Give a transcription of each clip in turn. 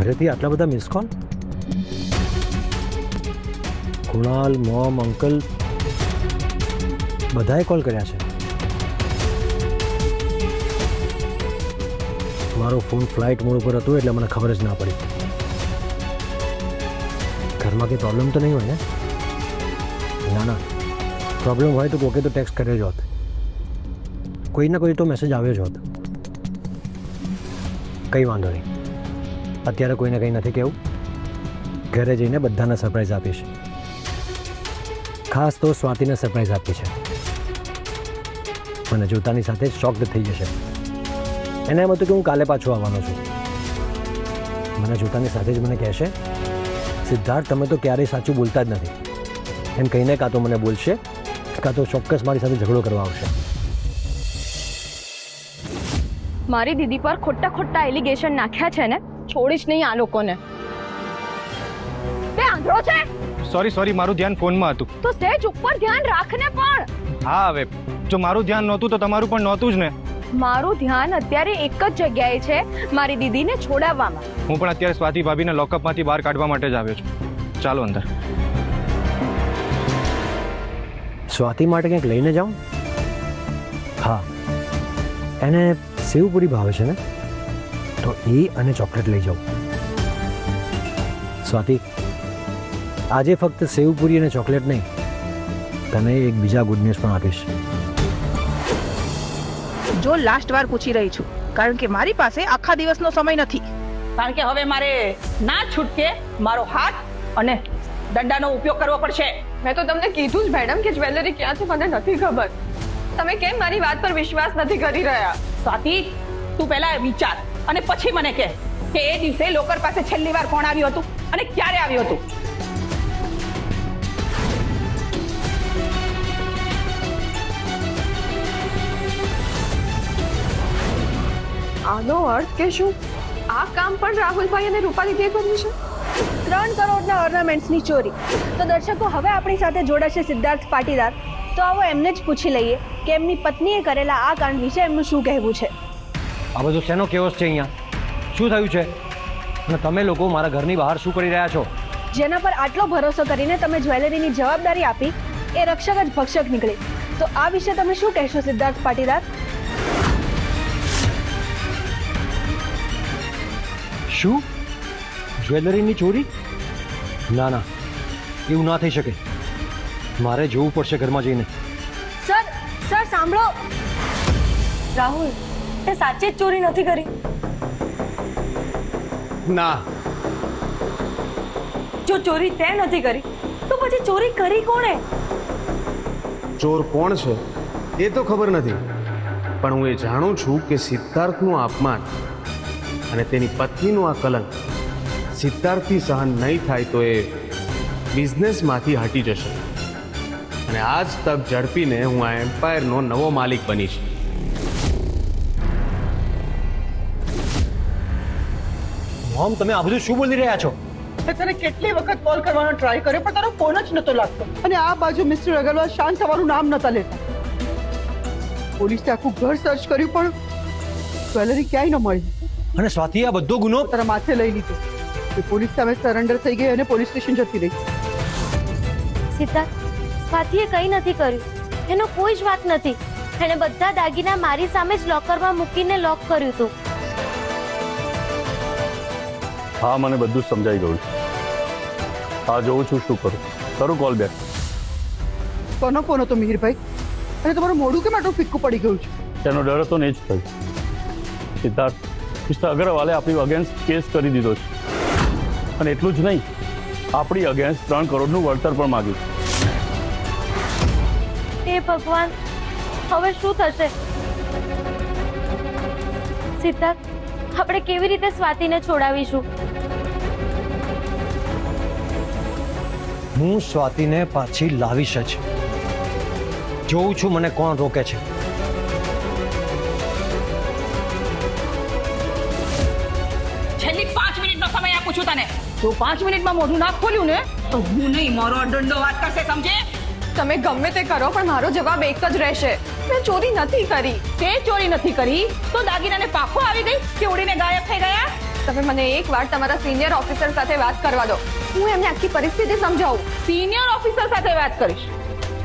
ઘરેથી આટલા બધા miss call? Kunal, mom, uncle બધાએ કોલ કર્યા છે. મારો ફોન ફ્લાઇટ મોડ ઉપર હતો એટલે મને ખબર જ ના પડી. ઘરમાં કંઈ પ્રોબ્લેમ તો નહીં હોય ને? ના ના, પ્રોબ્લેમ હોય તો કોકે તો ટેક્સ્ટ કર્યો જ હોત, કોઈ ના કોઈ તો મેસેજ આવ્યો જ હોત. કંઈ વાંધો નહીં, અત્યારે કોઈને કંઈ નથી કહેવું. ઘરે જઈને બધાને સરપ્રાઈઝ આપીશ. ખાસ તો સ્વાતિને સરપ્રાઈઝ આપી છે. મને જોતાની સાથે શોક્ડ થઈ જશે. એને એમ હતું કે હું કાલે પાછો આવવાનો છું. મને જોતાની સાથે જ મને કહેશે, સિદ્ધાર્થ તમે તો ક્યારેય સાચું બોલતા જ નથી. એમ કહીને કાં તો મને બોલશે, કાં તો ચોક્કસ મારી સાથે ઝઘડો કરવા આવશે. મારી દીદી પર ખોટા એલિગેશન નાખ્યા છે ને, છોડીશ નહીં આ લોકોને. તે આંધળો છે? સોરી, મારું ધ્યાન ફોનમાં હતું. તો સેજ ઉપર ધ્યાન રાખને પણ. હા, હવે જો મારું ધ્યાન નહોતું તો તમારું પણ નહોતું જ ને. મારું ધ્યાન અત્યારે એક જ જગ્યાએ છે, મારી દીદીને છોડાવવામાં. હું પણ અત્યારે સ્વાતિ ભાભીને લોકઅપમાંથી બહાર કાઢવા માટે જ આવ્યો છું. ચાલો અંદર. સ્વાતિ માટે કંઈક લઈને જાઉં? હા, એને સેવપુરી ભાવે છે ને, તો એ અને ચોકલેટ લઈ જાઉં. સ્વાતિ, આજે ફક્ત સેવપુરી અને ચોકલેટ નહીં, તને એક બીજા ગુડ ન્યૂઝ પણ આપીશ. જો લાસ્ટ વાર પૂછી રહી છું, કારણ કે મારી પાસે આખા દિવસનો સમય નથી. કારણ કે હવે મારે ના છૂટકે મારો હાથ અને દંડાનો ઉપયોગ કરવો પડશે. મેં તો તમને કીધું જ મેડમ કે જ્વેલરી ક્યાં છે મને નથી ખબર. તમે કેમ મારી વાત પર વિશ્વાસ નથી કરી રહ્યા? સ્વાતિ, તું પહેલા વિચાર અને પછી મને કહે કે એ દિવસે લોકર પાસે છેલ્લી વાર કોણ આવ્યું હતું અને ક્યારે આવ્યું હતું. આનો અર્થ કે શું આ કામ પણ રાહુલભાઈ અને રૂપાલીજીએ કર્યું છે? 3 કરોડના ઓર્નામેન્ટ્સની ચોરી. તો દર્શકો, હવે આપણી સાથે જોડાશે સિદ્ધાર્થ પાટીદાર. તો આવો એમને જ પૂછી લઈએ કે એમની પત્નીએ કરેલા આ કાંડ વિશે એમનું શું કહેવું છે. આ બધો શેનો કેઓસ છે અહીંયા? શું થયું છે? અને તમે લોકો મારા ઘરની બહાર શું કરી રહ્યા છો? જેના પર આટલો ભરોસો કરીને તમે જ્વેલરીની જવાબદારી આપી, એ રક્ષક જ ભક્ષક નીકળી. તો આ વિશે તમે શું કહેશો સિદ્ધાર્થ પાટીદાર? શું? જ્વેલરીની ચોરી? ના ના, એવું ના થઈ શકે. મારે જોવું પડશે ઘરમાં જઈને. સર સાંભળો. રાહુલ, તે સાચે જ ચોરી નથી કરી? ના. જો ચોરી તે નથી કરી તો પછી ચોરી કરી કોણે? ચોર કોણ છે એ તો ખબર નથી, પણ હું એ જાણું છું કે સિદ્ધાર્થનું અપમાન અને તેની પત્નીનું આ કલંક સિદ્ધાર્થથી સહન નહીં થાય તો એ બિઝનેસમાંથી હટી જશે. અને આ જ તક ઝડપીને હું આ એમ્પાયરનો નવો માલિક બનીશ. મોમ, તમે આ બધું શું બોલી રહ્યા છો? તને કેટલી વખત કોલ કરવાનો ટ્રાય કર્યો પણ તારો ફોન જ નતો લાગતો. અને આ બાજુ મિસ્ટર અગરવાલ શાંત થવાનું નામ નતા લેતા. પોલીસે આખું ઘર સર્ચ કર્યું પણ જ્વેલરી ક્યાંય ન મળી. અને સ્વાતિ, આ બધો ગુનો તારા માથે લઈ લીધો. એ પોલીસ સામે સરેન્ડર થઈ ગઈ અને પોલીસ સ્ટેશન જતી રહી. સિદ્ધાર્થ, સ્વાતિએ કંઈ નથી કર્યું. એનો કોઈ જ વાંક નથી. એણે બધા દાગીના મારી સામે જ લોકરમાં મૂકીને લોક કર્યું હતું. હા, મને બધું જ સમજાઈ ગયું. હા, જોઉં છું શું કરું. કરું કોલ બેક. કોનો ફોન હતો મિહિરભાઈ? અને તમારું મોઢું કેમ આટલું ફિક્કું પડી ગયું છે? એનો ડર હતો ને જ થયું. સિદ્ધાર્થ, મિસ્ટર અગ્રવાલે આપણી અગેન્સ્ટ કેસ કરી દીધો છે. અને એટલું જ નહીં, આપણી અગેન્સ્ટ 3 કરોડનું વળતર પણ માગ્યું. હે ભગવાન, હવે શું થશે? સિદ્ધાર્થ, આપણે કેવી રીતે સ્વાતિને છોડાવીશું? હું સ્વાતિને પાછી લાવીશ જ. જોઉં છું મને કોણ રોકે છે. છેલ્લી 5 મિનિટનો સમય આપું છું તને. જો 5 મિનિટમાં મોઢું ના ખોલ્યું ને તો હું નહીં, મારો દંડો વાત કરશે, સમજે? તમે ગમે તે કરો પણ મારો જવાબ એક જ રહેશે. મેં ચોરી નથી કરી. તે ચોરી નથી કરી તો દાગીનાને પાખો આવી ગઈ કે ઉડીને ગાયબ થઈ ગયા? તમે મને એકવાર તમારા સિનિયર ઓફિસર સાથે વાત કરવા દો, હું એમને આખી પરિસ્થિતિ સમજાવું. સિનિયર ઓફિસર સાથે વાત કરીશ?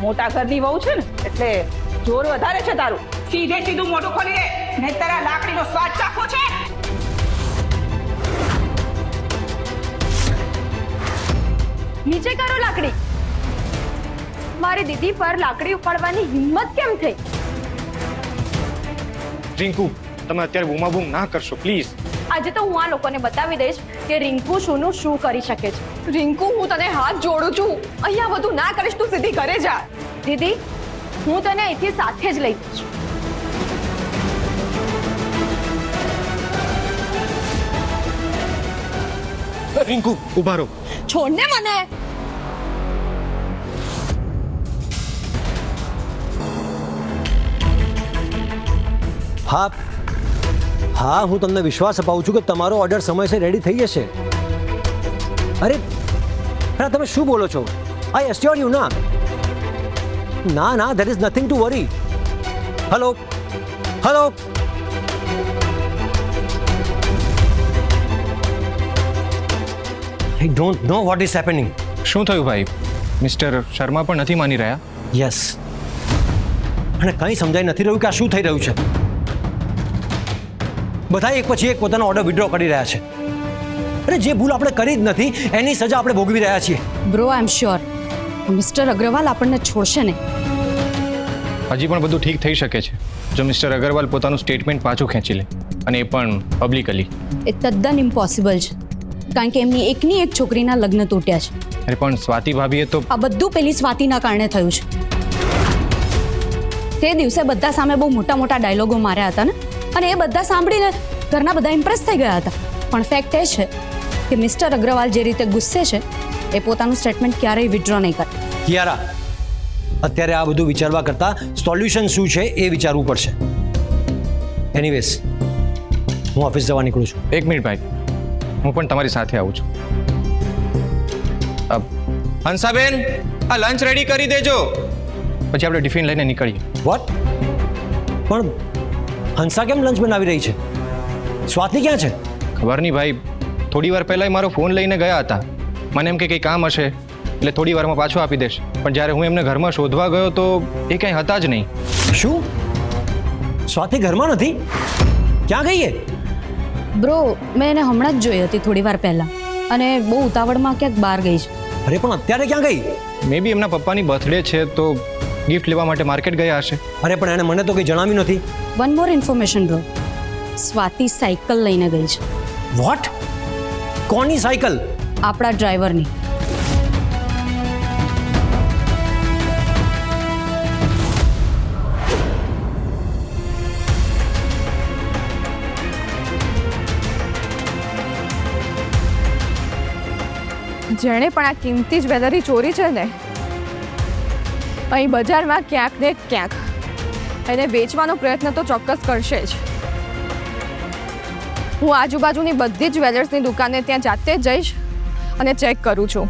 મોટા ઘરની વહુ છે ને એટલે જોર વધારે છે તારું. સીધે સીધું મોઢું ખોલી દે, નહીં તારા લાકડીનો સ્વાદ ચાખવો છે. નીચે કરો લાકડી. મારી દીદી પર લાકડી ઉપાડવાની હિંમત કેમ થઈ? રિંકુ, તમે અત્યારે બૂમાબૂમ ના કરશો પ્લીઝ. આજે તો હું આ લોકોને બતાવી દઈશ કે રિંકુ શુંનું શું કરી શકે છે. રિંકુ, હું તને હાથ જોડું છું, અહીંયા બધું ના કરીશ, તું સીધી ઘરે જા. દીદી, હું તને અહીંથી સાથે જ લઈ જઈશ. રિંકુ, ઉભા રહો. છોડને મને. હા હા, હું તમને વિશ્વાસ અપાવું છું કે તમારો ઓર્ડર સમયસર રેડી થઈ જશે. અરે તમે શું બોલો છો? આઈ એસ્યોર યુ ના ના, there is nothing to worry. Hello hello, I don't know what is happening. શું થયું ભાઈ? મિસ્ટર શર્મા પણ નથી માની રહ્યા. યસ, અને કંઈ સમજાઈ નથી રહ્યું કે આ શું થઈ રહ્યું છે. બધા એક પછી એક પોતાનો ઓર્ડર વિડ્રો કરી રહ્યા છે. અરે જે ભૂલ આપણે કરી જ નથી એની સજા આપણે ભોગવી રહ્યા છીએ. Bro, I am sure mister Agarwal આપણને છોડશે ને. હજી પણ બધું ઠીક થઈ શકે છે જો મિસ્ટર અગ્રવાલ પોતાનું સ્ટેટમેન્ટ પાછું ખેંચી લે, અને એ પણ પબ્લિકલી. એ તદ્દન ઇમ્પોસિબલ છે, કારણ કે એમની એકની એક છોકરીના લગ્ન તૂટ્યા છે. અરે પણ સ્વાતિ ભાભીએ તો આ બધું પેલી સ્વાતિના કારણે થયું છે. તે દિવસે બધા સામે બહુ મોટા મોટા ડાયલોગો માર્યા હતા ને, અને એ બધા સાંભળીને ઘરના બધા ઇમ્પ્રેસ થઈ ગયા હતા. પણ ફેક્ટ એ છે કે મિસ્ટર અગ્રવાલ જે રીતે ગુસ્સે છે એ પોતાનું સ્ટેટમેન્ટ ક્યારેય વિથડ્રો નહીં કરે. કિયારા, અત્યારે આ બધું વિચારવા કરતાં સોલ્યુશન શું છે એ વિચારવું પડશે. એનીવેઝ, હું ઓફિસ જવા નીકળું છું. એક મિનિટ ભાઈ, હું પણ તમારી સાથે આવું છું. હંસાબેન, આ લંચ રેડી કરી દેજો, પછી આપણે ટિફિન લઈને નીકળીએ. વોટ? પણ હંસા કેમ લંચ બનાવી રહી છે? સ્વાતિ ક્યાં છે? ખબર નહીં ભાઈ, થોડી વાર પહેલાં મારો ફોન લઈને ગયા હતા. મને એમ કે કંઈ કામ હશે એટલે થોડી વારમાં પાછો આપી દેશે, પણ જ્યારે હું એમને ઘરમાં શોધવા ગયો તો એ કંઈ હતા જ નહીં. શું? સ્વાતિ ઘરમાં નથી? ક્યાં ગઈ એ? બ્રો, મેં એને હમણાં જ જોઈ હતી થોડી વાર પહેલા, અને બહુ ઉતાવળમાં ક્યાંક બહાર ગઈ છે. અરે પણ અત્યારે ક્યાં ગઈ? મે બી એમના પપ્પાની બર્થડે છે તો ગિફ્ટ લેવા માટે માર્કેટ ગયા હશે. અરે પણ એને મને તો કંઈ જણાવ્યું નથી. One more information bro, Swati cycle લઈને ગઈ છે. વોટ? કોની સાયકલ? આપણા ડ્રાઈવરની. જેણે પણ આ કિંમતી જ્વેલરી ચોરી છે ને, અહીં બજારમાં ક્યાંક ને ક્યાંક એને વેચવાનો પ્રયત્ન તો ચોક્કસ કરશે જ. હું આજુબાજુની બધી જ્વેલર્સની દુકાને ત્યાં જાતે જ જઈશ અને ચેક કરું છું,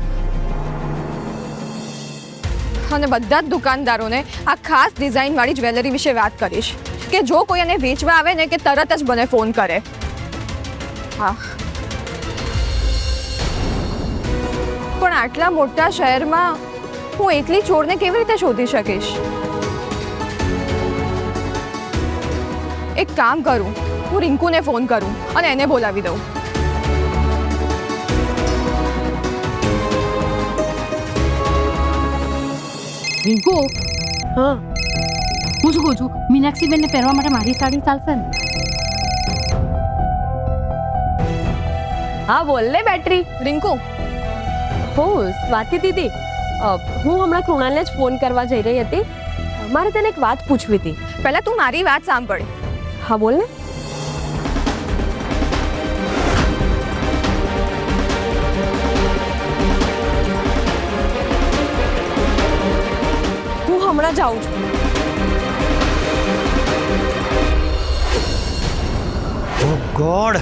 અને બધા જ દુકાનદારોને આ ખાસ ડિઝાઇનવાળી જ્વેલરી વિશે વાત કરીશ કે જો કોઈ એને વેચવા આવે ને કે તરત જ મને ફોન કરે. હા, પણ આટલા મોટા શહેરમાં હું એકલી ચોરને કેવી રીતે શોધી શકીશ? એક કામ કરું, હું રિંકુને ફોન કરું અને એને બોલાવી દઉં. રિંકુ, હા, હું શું કહું છું, મીનાક્ષી બેનને પહેરવા માટે મારી સાડી ચાલશે ને? હા બોલ ને બેટરી. રિંકુ, હો સ્વાતિ દીદી, હું હમણાં કૃણાલને જ ફોન કરવા જઈ રહી હતી. મારે તને એક વાત પૂછવી હતી. પહેલા તું મારી વાત સાંભળ. હા બોલ ને. હું હમણાં જાઉં છું. ઓ ગોડ,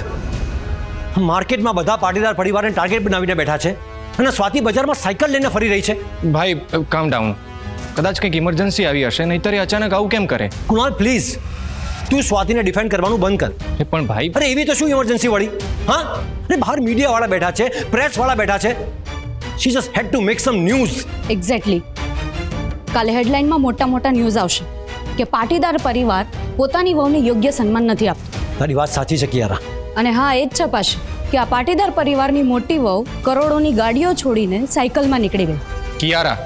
માર્કેટમાં બધા પાટીદાર પરિવારને ટાર્ગેટ બનાવીને બેઠા છે અને સ્વાતિ બજારમાં સાયકલ લઈને ફરી રહી છે. ભાઈ કામ ડાઉન, કદાચ કંઈક ઇમરજન્સી આવી હશે, નહીંતર એ અચાનક આવું કેમ કરે? કુણાલ પ્લીઝ, તું સ્વાતિને ડિફેન્ડ કરવાનું બંધ કર. પણ ભાઈ અરે એવી તો શું ઇમરજન્સી વાળી? હા, અરે બહાર મીડિયાવાળા બેઠા છે, પ્રેસવાળા બેઠા છે. She just had to make some news. Exactly. કાલે હેડલાઇનમાં મોટા મોટા ન્યૂઝ આવશે કે પાટીદાર પરિવાર પોતાની વહુને યોગ્ય સન્માન નથી આપતો. તારી વાત સાચી છે કિયારા. અને હા, એ જ છપાશે કે આ પાટીદાર પરિવારની મોટી વહુ કરોડોની ગાડીઓ છોડીને સાયકલમાં નીકળી ગઈ. કિયારા,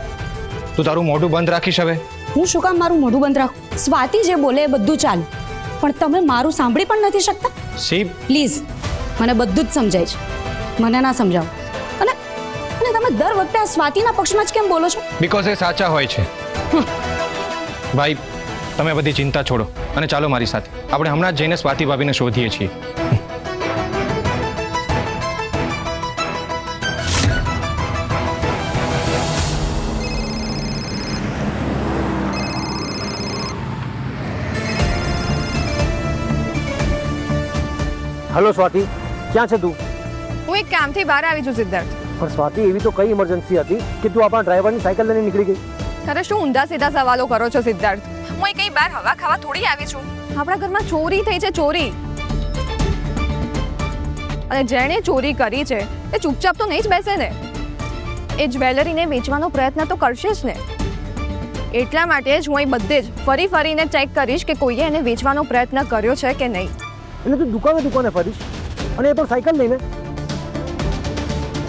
તું તારું મોઢું બંધ રાખીશ હવે. હું શું કામ મારું મોઢું બંધ રાખું? સ્વાતિ જે બોલે એ બધું ચાલે, પણ તમે મારું સાંભળી પણ નથી શકતા. સી પ્લીઝ, મને બધું જ સમજાય છે, મને ના સમજાવો. અને અને તમે દર વખતે આ સ્વાતિના પક્ષમાં જ કેમ બોલો છો? બીકોઝ એ સાચા હોય છે. ભાઈ, તમે બધી ચિંતા છોડો અને ચાલો મારી સાથે. આપણે હમણાં જ જઈને સ્વાતિ ભાભીને શોધીએ છીએ. હલો સ્વાતિ, ક્યાં છે તું? હું એક કામથી બહાર આવી છું સિદ્ધાર્થ. પણ સ્વાતિ, એવી તો કઈ ઇમરજન્સી હતી કે તું આપણા ડ્રાઈવરની સાયકલ લઈને નીકળી ગઈ? અરે શું ઊંધા સીધા સવાલો કરો છો સિદ્ધાર્થ? હું એ કઈ બહાર હવા ખાવા થોડી આવી છું. આપણા ઘરમાં ચોરી થઈ છે, ચોરી. અને જેણે ચોરી કરી છે એ ચૂપચાપ તો નહીં જ બેસે ને. એ જ્વેલરીને વેચવાનો પ્રયત્ન તો કરશે જ ને. એટલા માટે જ હું અહીં બધે જ ફરી ફરીને ચેક કરીશ કે કોઈએ એને વેચવાનો પ્રયત્ન કર્યો છે કે નહીં. એટલે તું દુકાને ફરીશ અને એ પણ સાયકલ લઈને?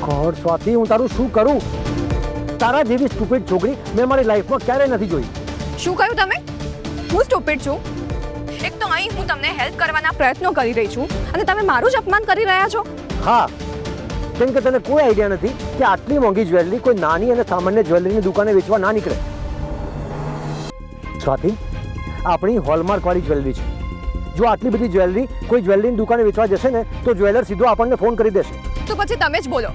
ગોડ સ્વાતિ, હું તારું શું કરું? તારા જેવી સ્ટુપિડ છોકરી મેં મારી લાઈફમાં ક્યારેય નથી જોઈ. શું કહ્યું તમે? હું સ્ટુપિડ છું? એક તો અહીં હું તમને હેલ્પ કરવાના પ્રયત્નો કરી રહી છું અને તમે મારું જ અપમાન કરી રહ્યા છો. હા, કેમ કે તને કોઈ આઈડિયા નથી કે આટલી મોંઘી જ્વેલરી કોઈ નાની અને સામાન્ય જ્વેલરીની દુકાને વેચવા ના નીકળે. સ્વાતિ, આપણી હોલમાર્ક વાળી જ્વેલરી છે. જો આટલી બધી જ્વેલરી કોઈ જ્વેલરીની દુકાને વેચવા જશે ને તો જ્વેલર સીધો આપણને ફોન કરી દેશે. તો પછી તમે જ બોલો,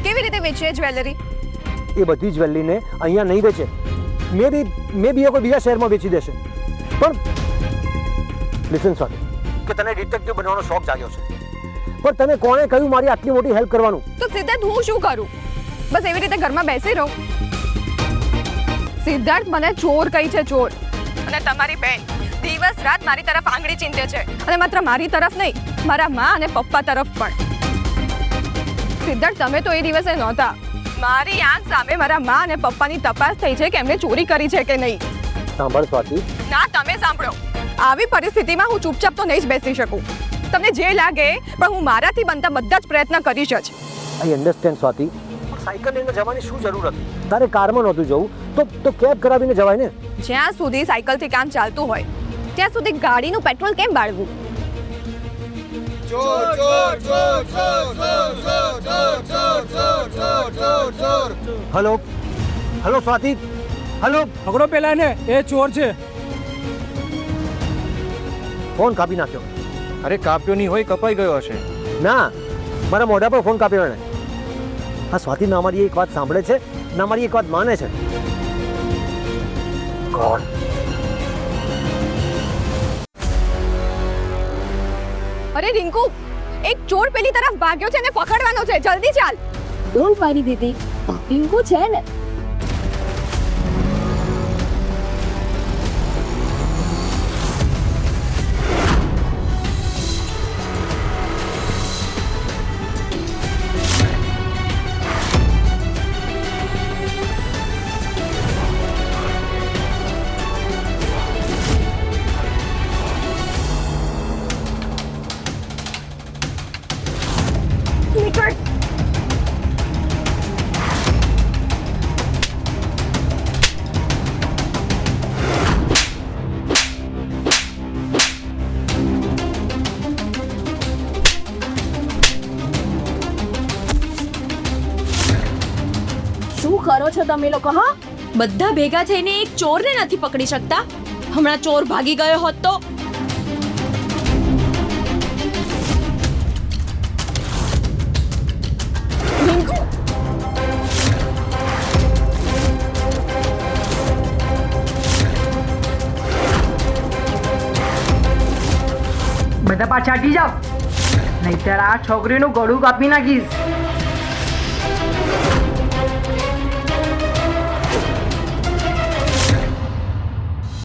કેવી રીતે વેચીએ જ્વેલરી? એ બધી જ્વેલરીને અહીંયા નહીં વેચે. મે બી કોઈ બીજા શહેરમાં વેચી દેશે. પણ લિસન સ્વાતિ, કે તને ડિટેક્ટિવ બનવાનો શોખ જાગ્યો છે, પણ તને કોણે કહ્યું મારી આટલી મોટી હેલ્પ કરવાનું? તો સિદ્ધાર્થ, હું શું કરું? બસ એવી રીતે ઘરમાં બેસી રહું? સિદ્ધાર્થ, મને ચોર કહી છે, ચોર. અને તમારી બેન દિવસ રાત મારી તરફ આંગળી ચીંધે છે, અને માત્ર મારી તરફ નહીં, મારા મા અને પપ્પા તરફ પણ. સિદ્ધાર્થ, તમે તો એ દિવસે નહોતા. મારી આંખ સામે મારા મા અને પપ્પાની તપાસ થઈ છે કે એમણે ચોરી કરી છે કે નહીં. સાંભળ સ્વાતિ. ના, તમે સાંભળો. આવી પરિસ્થિતિમાં હું ચૂપચાપ તો નહીં જ બેસી શકું. તમને જે લાગે, પણ હું મારાથી બનતા બધા જ પ્રયત્ન કરીશ જ. આઈ અન્ડરસ્ટેન્ડ સ્વાતિ, સાયકલ લઈને જવાની શું જરૂર હતી? તારે કારમાં નહોતું જવું તો કેબ કરાવીને જવાય ને. જ્યાં સુધી સાયકલથી કામ ચાલતું હોય ત્યાં સુધી ગાડીનું પેટ્રોલ કેમ બાળવું? Hello Swati, hello. પકડો પેલા ને, એ ચોર છે. ફોન કાપી નાખ્યો. અરે કાપ્યો નહીં હોય, કપાઈ ગયો હશે. ના, મારા મોઢા પર ફોન કાપ્યો એને. આ સ્વાતિ ના મારી એક વાત સાંભળે છે, ના મારી એક વાત માને છે. ગોડ. અરે રિંકુ, એક ચોર પેલી તરફ ભાગ્યો છે, એને પકડવાનો છે. જલ્દી ચાલ. ડોન્ટ વરી દીદી, રિંકુ છે ને. શું કરો છો તમે લોકો? હા, બધા ભેગા થઈને એક ચોરને નથી પકડી શકતા. હમણાં ચોર ભાગી ગયો હોત તો. બધા પાછા હટી જાઓ, નહીતર આ છોકરીનું ગળું કાપી નાખીશ.